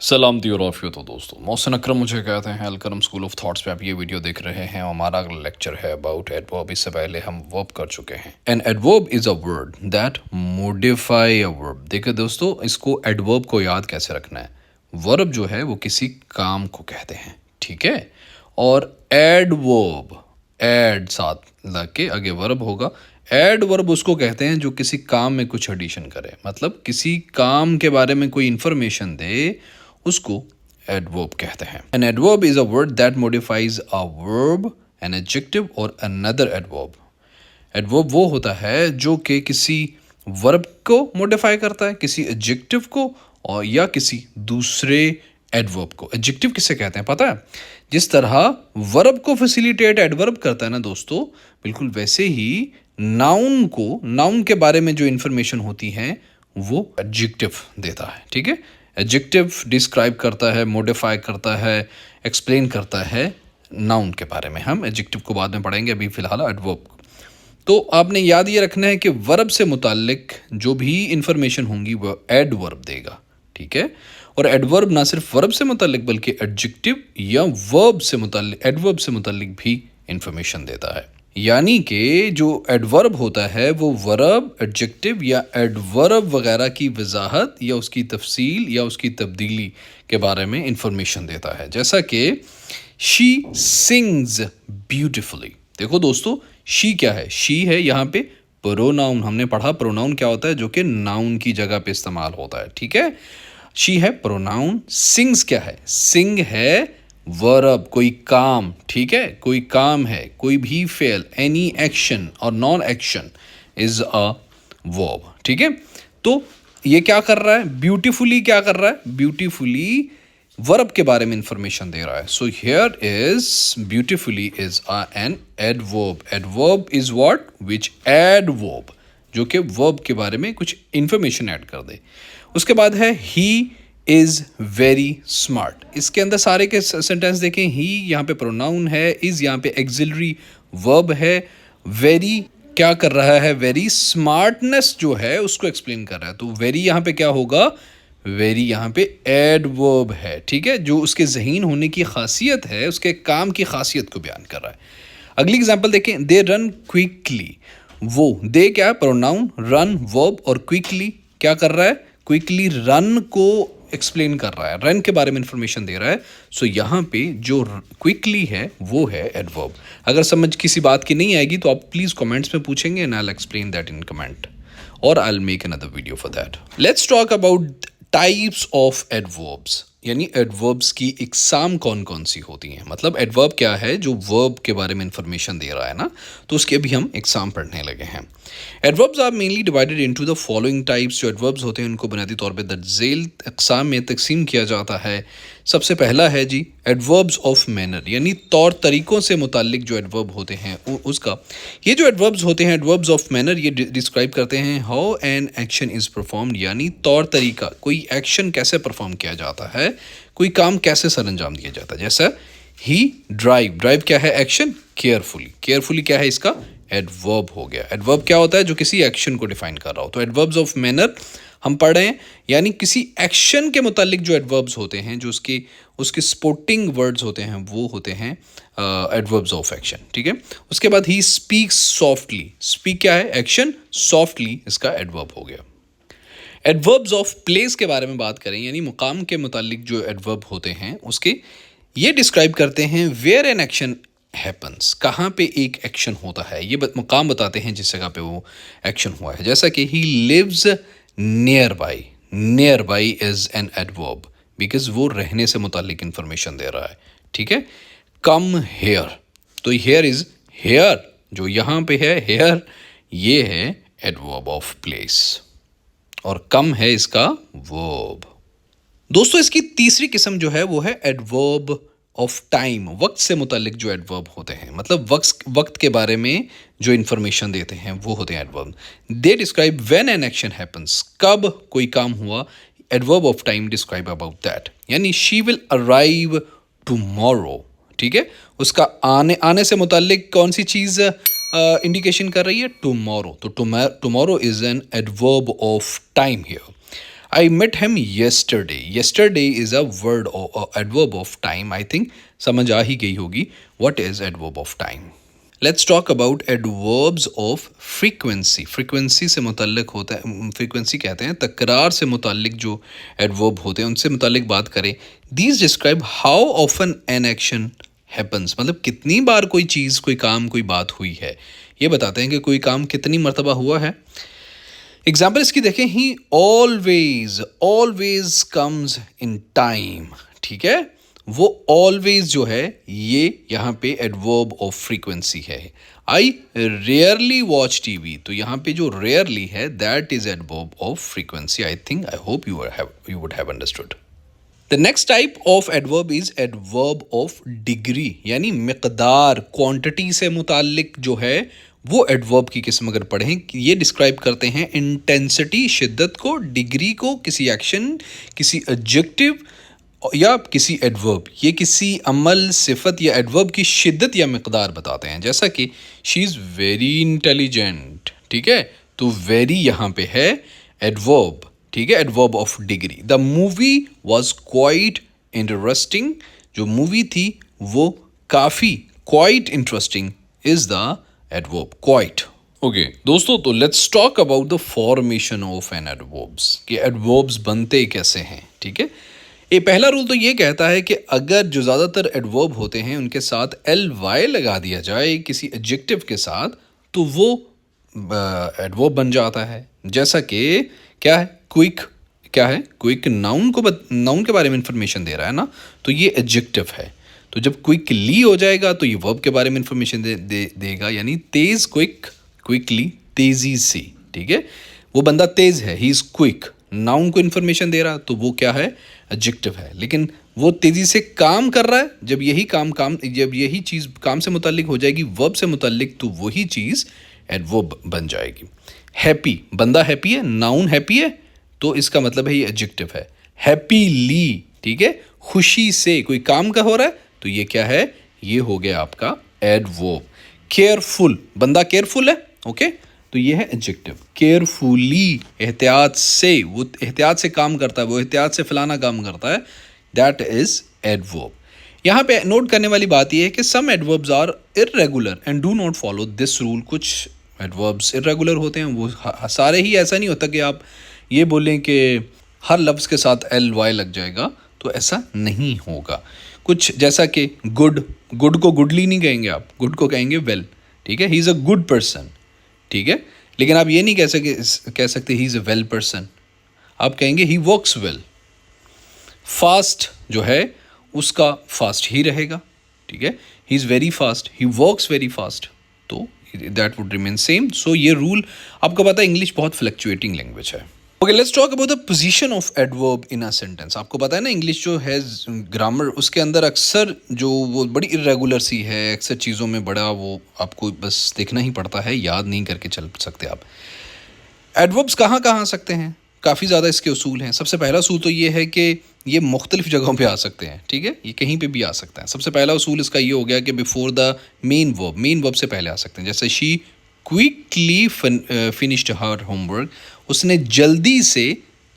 सलाम दी और आफियत हो दोस्तों। मोहसिन अकरम मुझे कहते हैं। अलकरम स्कूल ऑफ थॉट्स पे आप ये वीडियो देख रहे हैं। हमारा अगला लेक्चर है अबाउट एडवर्ब। इससे पहले हम वर्ब कर चुके हैं। An adverb is a word that modify a verb. देखिए दोस्तों, इसको एडवर्ब को याद कैसे रखना है। वर्ब जो है वो किसी काम को कहते हैं, ठीक है। और एडवर्ब, एड साथ लग के आगे वर्ब होगा। एड वर्ब उसको कहते हैं जो किसी काम में कुछ एडिशन करे, मतलब किसी काम के बारे में कोई इंफॉर्मेशन दे, उसको एडवर्ब कहते हैं। An adverb is a word that modifies a verb, an adjective और अनदर एडवर्ब। एडवर्ब वो होता है जो कि किसी वर्ब को मॉडिफाई करता है, किसी एडजेक्टिव को और या किसी दूसरे एडवर्ब को। एडजेक्टिव किसे कहते हैं पता है? जिस तरह वर्ब को फैसिलिटेट एडवर्ब करता है ना दोस्तों, बिल्कुल वैसे ही नाउन को, नाउन के बारे में जो इंफॉर्मेशन होती है वो एडजेक्टिव देता है, ठीक है। एडजेक्टिव डिस्क्राइब करता है, मॉडिफाई करता है, एक्सप्लेन करता है नाउन के बारे में। हम एडजेक्टिव को बाद में पढ़ेंगे, अभी फिलहाल एडवर्ब। तो आपने याद ये रखना है कि वर्ब से मुतालिक जो भी इंफॉर्मेशन होंगी वो एडवर्ब देगा, ठीक है। और एडवर्ब ना सिर्फ वर्ब से मुतालिक बल्कि एडजेक्टिव या वर्ब से मुतालिक, एडवर्ब से मुतालिक भी इंफॉर्मेशन देता है। यानी कि जो एडवर्ब होता है वो वर्ब, एडजेक्टिव या एडवर्ब वगैरह की वजाहत या उसकी तफसील या उसकी तब्दीली के बारे में इंफॉर्मेशन देता है। जैसा कि शी सिंग्स ब्यूटिफुली। देखो दोस्तों, शी क्या है? शी है यहाँ पे प्रोनाउन। हमने पढ़ा प्रोनाउन क्या होता है, जो कि नाउन की जगह पे इस्तेमाल होता है, ठीक है। शी है प्रोनाउन। सिंग्स क्या है? सिंग है वर्ब, कोई काम, ठीक है। कोई काम है, कोई भी फेल, एनी एक्शन और non action is a verb, ठीक है। तो ये क्या कर रहा है? ब्यूटीफुली क्या कर रहा है? ब्यूटीफुली वर्ब के बारे में इंफॉर्मेशन दे रहा है। So here is beautifully is an adverb. Adverb is what? Which add verb, जो कि वर्ब के बारे में कुछ इंफॉर्मेशन ऐड कर दे। उसके बाद है ही इज वेरी स्मार्ट। इसके अंदर सारे के सेंटेंस देखें। ही यहाँ पे प्रोनाउन है, इज यहाँ पे एक्सिलरी वर्ब है, वेरी क्या कर रहा है? वेरी स्मार्टनेस जो है उसको एक्सप्लेन कर रहा है। तो वेरी यहाँ पे क्या होगा? वेरी यहाँ पे एडवर्ब है, ठीक है, जो उसके ज़हीन होने की खासियत है, उसके काम की खासियत को बयान कर रहा है। अगली एग्जांपल देखें। They run quickly. वो दे क्या है? प्रोनाउन, रन वर्ब और क्विकली क्या कर रहा है? क्विकली रन को एक्सप्लेन कर रहा है, रन के बारे में इंफॉर्मेशन दे रहा है। सो यहाँ पे जो क्विकली है वो है एडवर्ब। अगर समझ किसी बात की नहीं आएगी तो आप प्लीज़ कमेंट्स में पूछेंगे and I will explain that in comment, और I will make another video for that. Let's talk about types of adverbs, यानी एडवर्ब्स की इकसाम कौन कौन सी होती हैं। मतलब एडवर्ब क्या है? जो वर्ब के बारे में इंफॉर्मेशन दे रहा है ना, तो उसके अभी हम इकसाम पढ़ने लगे हैं। Adverbs are mainly divided into the following types. जो एडवर्ब्स होते हैं उनको बुनियादी तौर पे दर्जेल इकसाम में तकसीम किया जाता है। सबसे पहला है जी एडवर्ब्स ऑफ मैनर, यानी तौर तरीक़ों से मुतालिक जो एडवर्ब होते हैं उसका। ये जो एडवर्ब्स होते हैं एडवर्ब्स ऑफ मैनर, ये डिस्क्राइब करते हैं how an action is performed, यानी तौर तरीका, कोई एक्शन कैसे परफॉर्म किया जाता है, कोई काम कैसे सर अंजाम दिया जाता है। जैसा ही ड्राइव, ड्राइव क्या है? एक्शन। केयरफुली, केयरफुली क्या है? इसका एडवर्ब हो गया। एडवर्ब क्या होता है? जो किसी एक्शन को डिफाइन कर रहा हो। तो एडवर्ब्स ऑफ मैनर हम पढ़ रहे हैं, यानी किसी एक्शन के मुतालिक जो एडवर्ब्स होते हैं, जो उसके सपोर्टिंग वर्ड्स होते हैं, वो होते हैं एडवर्ब्स ऑफ एक्शन, ठीक है। उसके बाद ही स्पीक्स सॉफ्टली। स्पीक क्या है? एक्शन। सॉफ्टली इसका एडवर्ब हो गया। एडवर्ब्स ऑफ प्लेस के बारे में बात करें, यानी मुकाम के मुतालिक जो एडवर्ब होते हैं उसके, ये डिस्क्राइब करते हैं वेयर एन एक्शन हैपन्स, कहाँ पे एक एक्शन होता है। ये मुकाम बताते हैं जिस जगह पे वो एक्शन हुआ है। जैसा कि he lives nearby. Nearby is an adverb because वो रहने से मुतालिक इंफॉर्मेशन दे रहा है, ठीक है। कम हेयर, तो हेयर इज हेयर, जो यहाँ पे है हेयर, ये है एडवर्ब ऑफ प्लेस, और कम है इसका वर्ब। दोस्तों इसकी तीसरी किस्म जो है वो है एडवर्ब ऑफ टाइम। वक्त से मुतालिक जो एडवर्ब होते हैं, मतलब वक्त के बारे में जो इंफॉर्मेशन देते हैं वो होते हैं adverb. They describe when an action happens, कब कोई काम हुआ। Adverb of time describe about that, यानी शी विल अराइव टुमारो, ठीक है। उसका आने से मुतालिक कौन सी चीज़ इंडिकेशन कर रही है? टुमारो। तो tomorrow is an adverb of time here. I met him yesterday. Yesterday is a word or adverb of time. I think समझ आ ही गई होगी what is adverb of time. Let's talk about adverbs of frequency. Frequency से मुतल्लिक होता है, frequency कहते हैं तकरार से मुतल्लिक जो adverb होते हैं उनसे मुतल्लिक बात करें. These describe how often an action happens. मतलब कितनी बार कोई चीज़, कोई काम, कोई बात हुई है, ये बताते हैं कि कोई काम कितनी मरतबा हुआ है. एग्जाम्पल इसकी देखें, ही always always comes in time. ठीक है, वो ऑलवेज जो है ये यहाँ पे एडवर्ब ऑफ फ्रीक्वेंसी है. आई रेयरली वॉच टीवी, तो यहाँ पे जो रेयरली है that is adverb of frequency. I think, I hope you would have understood. The next type of adverb is adverb of degree, यानी मिकदार, क्वांटिटी से मुताल्लिक जो है वो एडवर्ब की किस्म अगर पढ़ें, ये डिस्क्राइब करते हैं इंटेंसिटी, शिद्दत को, डिग्री को, किसी एक्शन, किसी एडजेक्टिव या किसी एडवर्ब. ये किसी अमल, सिफत या एडवर्ब की शिद्दत या मिकदार बताते हैं. जैसा कि शी इज़ वेरी इंटेलिजेंट. ठीक है, तो वेरी यहाँ पे है एडवर्ब. ठीक है, adverb of degree. The movie was quite interesting, जो मूवी थी वो काफ़ी, quite interesting is the adverb quite. Okay दोस्तों, तो let's talk about the formation of an adverbs, कि एडवर्ब्स बनते कैसे हैं. ठीक है, ये पहला रूल तो ये कहता है कि अगर जो ज़्यादातर एडवर्ब होते हैं उनके साथ एल वाई लगा दिया जाए किसी एडजेक्टिव के साथ, तो वो एडवर्ब बन जाता है. जैसा कि क्या है, क्विक. क्या है, क्विक नाउन को नाउन के बारे में इंफॉर्मेशन दे रहा है ना, तो ये एडजेक्टिव है. तो जब क्विकली हो जाएगा तो ये वर्ब के बारे में इंफॉर्मेशन देगा, यानी तेज, क्विक, क्विकली, तेजी से. ठीक है, वो बंदा तेज है, ही इज़ क्विक, नाउन को इंफॉर्मेशन दे रहा, तो वो क्या है, एडजेक्टिव है. लेकिन वो तेज़ी से काम कर रहा है, जब यही चीज़ काम से मुतल्लिक हो जाएगी, वर्ब से मुतल्लिक, तो वही चीज़ एडवर्ब बन जाएगी. हैप्पी, बंदा हैप्पी है, नाउन हैप्पी है, तो इसका मतलब है ये एडजेक्टिव है. हैप्पीली, ठीक है, खुशी से कोई काम का हो रहा है, तो ये क्या है, ये हो गया आपका एडवर्ब. केयरफुल, बंदा केयरफुल है, ओके, तो ये है एडजेक्टिव. केयरफुली, एहतियात से, वो एहतियात से काम करता है, वो एहतियात से फलाना काम करता है, दैट इज एडवर्ब. यहाँ पे नोट करने वाली बात यह है कि some adverbs are irregular and do not follow this rule. कुछ एडवर्ब्स इर्रेगुलर होते हैं, वो सारे ही. ऐसा नहीं होता कि आप ये बोलें कि हर लफ्ज़ के साथ एल वाई लग जाएगा, तो ऐसा नहीं होगा. कुछ जैसा कि गुड, गुड को गुडली नहीं कहेंगे आप, गुड को कहेंगे वेल. ठीक है, he is a good person. ठीक है, लेकिन आप ये नहीं कह सकते he is a well person, आप कहेंगे ही वर्क्स वेल. फास्ट जो है उसका फास्ट ही रहेगा. ठीक है, he is very fast, he works very fast, तो दैट वुड रिमेन सेम. सो ये रूल आपको पता है, इंग्लिश बहुत फ्लक्चुएटिंग लैंग्वेज है. Okay, let's talk about the position of adverb in a sentence. आपको पता है ना, इंग्लिश जो है ग्रामर, उसके अंदर अक्सर जो वो बड़ी इरेगुलर सी है, अक्सर चीज़ों में बड़ा वो आपको बस देखना ही पड़ता है, याद नहीं करके चल सकते आप. एडवर्ब्स कहाँ कहाँ आ सकते हैं, काफ़ी ज़्यादा इसके उसूल हैं. सबसे पहला उसूल तो ये है कि ये मुख्तलिफ जगहों पे आ सकते हैं. ठीक है, ये कहीं पे भी आ सकता है. सबसे पहला उसूल इसका ये हो गया कि बिफोर द मेन वर्ब से पहले आ सकते हैं. जैसे she quickly finished her homework, उसने जल्दी से,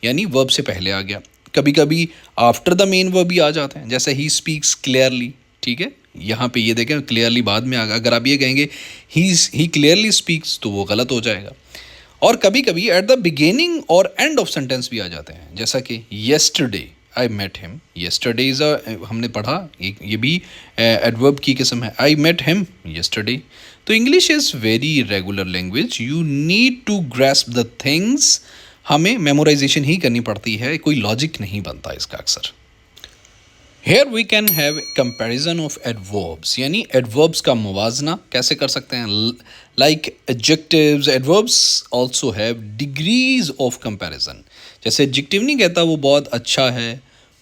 यानी वर्ब से पहले आ गया. कभी कभी आफ्टर द मेन वर्ब भी आ जाते हैं, जैसे ही स्पीक्स क्लियरली. ठीक है, यहाँ पे ये देखें क्लियरली बाद में आ गया. अगर आप ये कहेंगे ही क्लियरली स्पीक्स, तो वो गलत हो जाएगा. और कभी कभी एट द बिगिनिंग और एंड ऑफ सेंटेंस भी आ जाते हैं, जैसा कि yesterday I met him. Yesterday is हमने पढ़ा, ये भी एडवर्ब की किस्म है. I met him yesterday. तो English is very regular language, you need to grasp the things. हमें मेमोराइजेशन ही करनी पड़ती है, कोई लॉजिक नहीं बनता इसका अक्सर. Here we can have comparison of adverbs, यानी एडवर्ब्स का मुवाजना कैसे कर सकते हैं. Like adjectives, adverbs also have degrees of comparison. जैसे एडजेक्टिव नहीं कहता वो बहुत अच्छा है,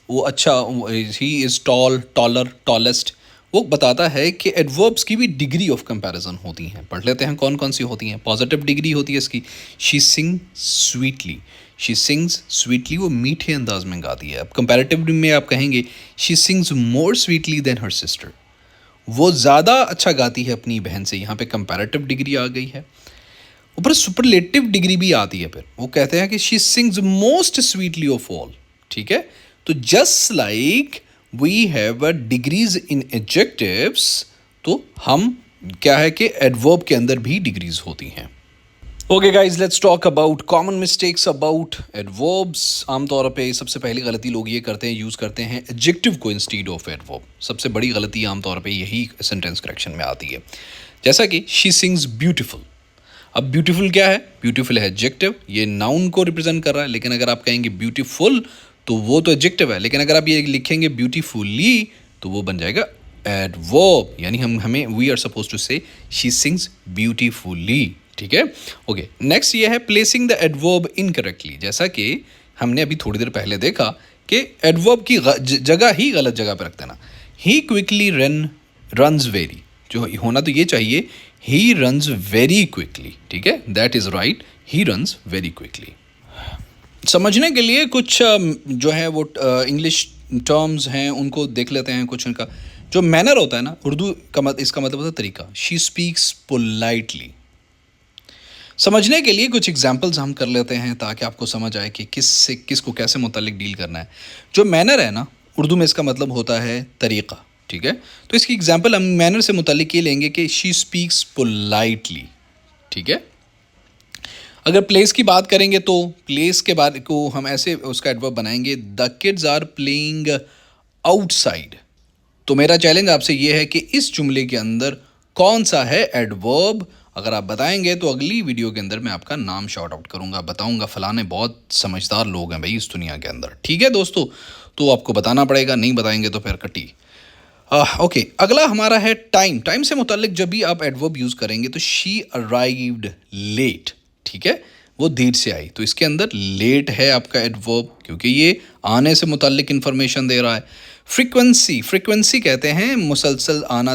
वो अच्छा, he is tall, taller, tallest. वो बताता है कि एडवर्ब्स की भी डिग्री ऑफ कंपैरिजन होती हैं. पढ़ लेते हैं कौन कौन सी होती हैं. पॉजिटिव डिग्री होती है इसकी, she Singh sweetly. She sings sweetly, वो मीठे अंदाज में गाती है. अब कंपैरेटिव में आप कहेंगे she sings more sweetly than her sister, वो ज़्यादा अच्छा गाती है अपनी बहन से. यहाँ पे कंपैरेटिव डिग्री आ गई है. ऊपर सुपरलेटिव डिग्री भी आती है। फिर वो कहते हैं कि she sings most sweetly of all. ठीक है, तो just like we have a degrees in adjectives, तो हम क्या है कि एडवर्ब के अंदर भी डिग्रीज होती हैं। Okay guys, let's talk about common mistakes about adverbs. आमतौर पे सबसे पहली गलती लोग ये करते हैं, यूज़ करते हैं एडजेक्टिव को इंस्टीड ऑफ एडवर्ब। सबसे बड़ी गलती आमतौर पे यही सेंटेंस करेक्शन में आती है। जैसा कि शी सिंग्स ब्यूटीफुल। अब ब्यूटीफुल क्या है? ब्यूटीफुल है एडजेक्टिव, ये नाउन को रिप्रेजेंट कर रहा है। लेकिन अगर आप कहेंगे ब्यूटीफुल तो वो तो एडजेक्टिव है, लेकिन अगर आप ये लिखेंगे ब्यूटीफुली तो वो बन जाएगा एडवर्ब। यानी हमें वी आर सपोज टू से शी सिंग्स ब्यूटीफुली। ठीक है, ओके। नेक्स्ट ये है प्लेसिंग द एडवर्ब इनकरेक्टली। जैसा कि हमने अभी थोड़ी देर पहले देखा कि एडवर्ब की जगह ही गलत जगह पर रख देना। ही क्विकली रन्स वेरी, जो होना तो ये चाहिए ही रन्स वेरी क्विकली। ठीक है, that is right, he runs very quickly. समझने के लिए कुछ जो है वो इंग्लिश टर्म्स हैं उनको देख लेते हैं। कुछ उनका जो मैनर होता है ना, उर्दू का इसका मतलब होता है तरीका। She speaks politely. समझने के लिए कुछ एग्जाम्पल्स हम कर लेते हैं ताकि आपको समझ आए कि किसको कैसे मुतालिक डील करना है। जो मैनर है ना, उर्दू में इसका मतलब होता है तरीक़ा। ठीक है, तो इसकी एग्जाम्पल हम मैनर से मुतालिक ये लेंगे कि शी स्पीक्स पोलाइटली। ठीक है, अगर प्लेस की बात करेंगे तो प्लेस के बारे को हम ऐसे उसका एडवर्ब बनाएंगे, the kids are playing outside. तो मेरा चैलेंज आपसे ये है कि इस जुमले के अंदर कौन सा है एडवर्ब। अगर आप बताएंगे तो अगली वीडियो के अंदर मैं आपका नाम शॉर्ट आउट करूंगा, बताऊंगा फलाने बहुत समझदार लोग हैं भाई इस दुनिया के अंदर। ठीक है दोस्तों, तो आपको बताना पड़ेगा, नहीं बताएंगे तो फिर कटी। ओके, अगला हमारा है टाइम। टाइम से मुताल्लिक जब भी आप एडवर्ब यूज़ करेंगे तो शी अराइव्ड लेट। ठीक है, वो देर से आई, तो इसके अंदर लेट है आपका एडवर्ब, क्योंकि ये आने से मुताल्लिक इन्फॉर्मेशन दे रहा है। फ्रीक्वेंसी, फ्रीक्वेंसी कहते हैं मुसलसल आना,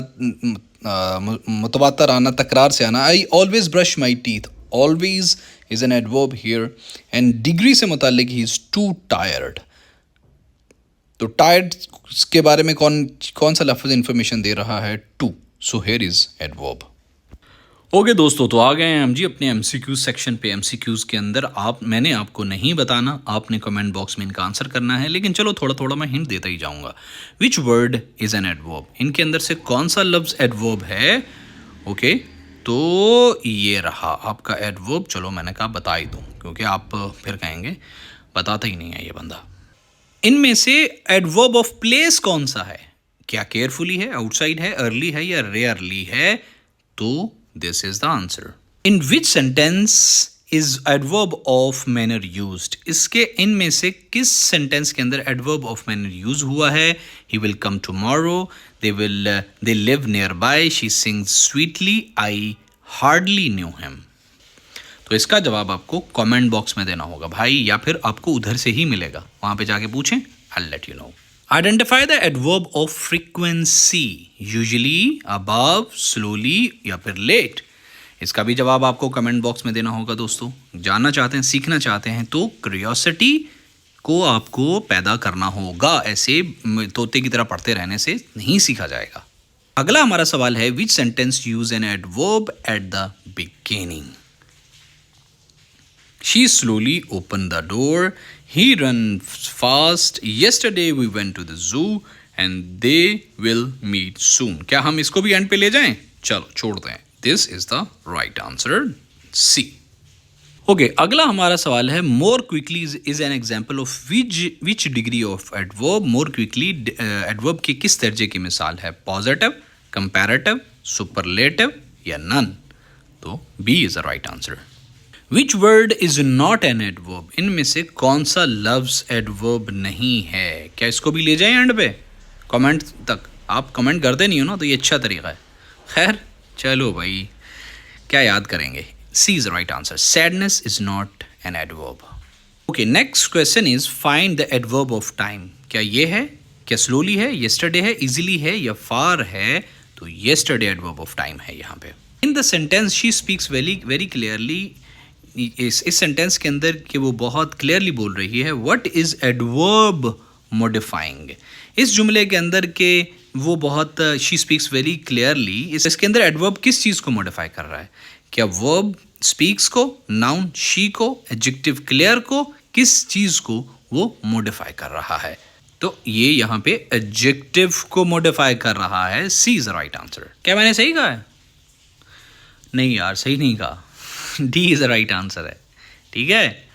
मुतवातर आना, तकरार से आना। I always brush my teeth, always is an adverb here. And degree से मुताल्लिक ही इज टू टायर्ड। तो टायर्ड के बारे में कौन सा लफ्ज़ इंफॉर्मेशन दे रहा है? Two. So here is adverb. Okay दोस्तों, तो आ गए हैं हम जी अपने MCQ सेक्शन पे। MCQs के अंदर मैंने आपको नहीं बताना, आपने कमेंट बॉक्स में इनका आंसर करना है। लेकिन चलो थोड़ा थोड़ा मैं हिंट देता ही जाऊंगा। Which word is an adverb? इनके अंदर से कौन सा लफ्ज़ एडवर्ब है? ओके, तो ये रहा आपका एडवर्ब। चलो मैंने कहा बता ही दूँ, क्योंकि आप फिर कहेंगे बताता ही नहीं है ये बंदा। इनमें से एडवर्ब ऑफ प्लेस कौन सा है? क्या केयरफुली है, आउटसाइड है, अर्ली है या रेयरली है? तो this is the answer. In which sentence is adverb of manner used? इसके इनमें से किस सेंटेंस के अंदर adverb of manner use हुआ है? He will come tomorrow. They live nearby. She sings sweetly. I hardly knew him. तो इसका जवाब आपको कमेंट बॉक्स में देना होगा भाई, या फिर आपको उधर से ही मिलेगा, वहां पे जाके पूछें। I'll let you know. Identify the adverb of frequency. Usually, above, slowly या फिर late. इसका भी जवाब आपको कमेंट बॉक्स में देना होगा दोस्तों। जानना चाहते हैं, सीखना चाहते हैं तो क्यूरियोसिटी को आपको पैदा करना होगा। ऐसे तोते की तरह पढ़ते रहने से नहीं सीखा जाएगा। अगला हमारा सवाल है, which sentence use an adverb at the beginning? She slowly opened the door. He runs fast. Yesterday we went to the zoo and they will meet soon. क्या हम इसको भी एंड पे ले जाएं? चलो छोड़ते हैं। This is the right answer, C. Okay, अगला हमारा सवाल है, more quickly is an example of which degree of adverb? More quickly adverb की किस दर्जे की मिसाल है? Positive, comparative, superlative या none? तो B is the right answer. Which word is not an adverb? इनमें से कौन सा लफ्ज़ एडवर्ब नहीं है? क्या इसको भी ले जाएं एंड पे, कमेंट तक? आप कमेंट करते नहीं हो ना, तो ये अच्छा तरीका है। खैर चलो भाई, क्या याद करेंगे? C is the right answer. Sadness is not an adverb. Okay, next question is find the adverb of time. क्या ये है? क्या slowly है, yesterday है, easily है या far है? तो yesterday adverb of time है यहाँ पे। In the sentence she speaks very clearly. इस सेंटेंस के अंदर कि वो बहुत क्लियरली बोल रही है, व्हाट इज़ एडवर्ब मॉडिफाइंग। इस जुमले के अंदर के वो बहुत शी स्पीक्स वेरी क्लियरली, इसके अंदर एडवर्ब किस चीज़ को मॉडिफाई कर रहा है? क्या वर्ब स्पीक्स को, नाउन शी को, एडजेक्टिव क्लियर को, किस चीज को वो मॉडिफाई कर रहा है? तो ये यहाँ पे एडजेक्टिव को मॉडिफाई कर रहा है। सी इज द राइट आंसर। क्या मैंने सही कहा है? नहीं यार, सही नहीं कहा। D is the right answer है। ठीक है,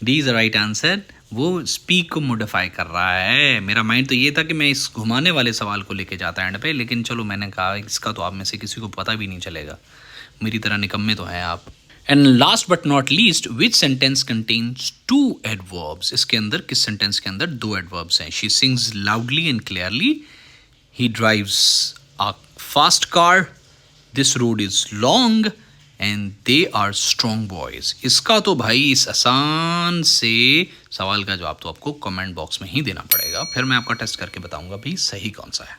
D is the right answer. वो स्पीक को मॉडिफाई कर रहा है। मेरा माइंड तो ये था कि मैं इस घुमाने वाले सवाल को लेके जाता एंड पे, लेकिन चलो मैंने कहा इसका तो आप में से किसी को पता भी नहीं चलेगा। मेरी तरह निकम्मे तो हैं आप। And last but not least, which sentence contains 2 adverbs? इसके अंदर, किस सेंटेंस के अंदर 2 एडवर्ब्स हैं? She sings loudly and clearly, he drives a fast car, this road is long and they are strong boys. इसका तो भाई इस आसान से सवाल का जवाब तो आपको कमेंट बॉक्स में ही देना पड़ेगा, फिर मैं आपका टेस्ट करके बताऊंगा भाई सही कौन सा है।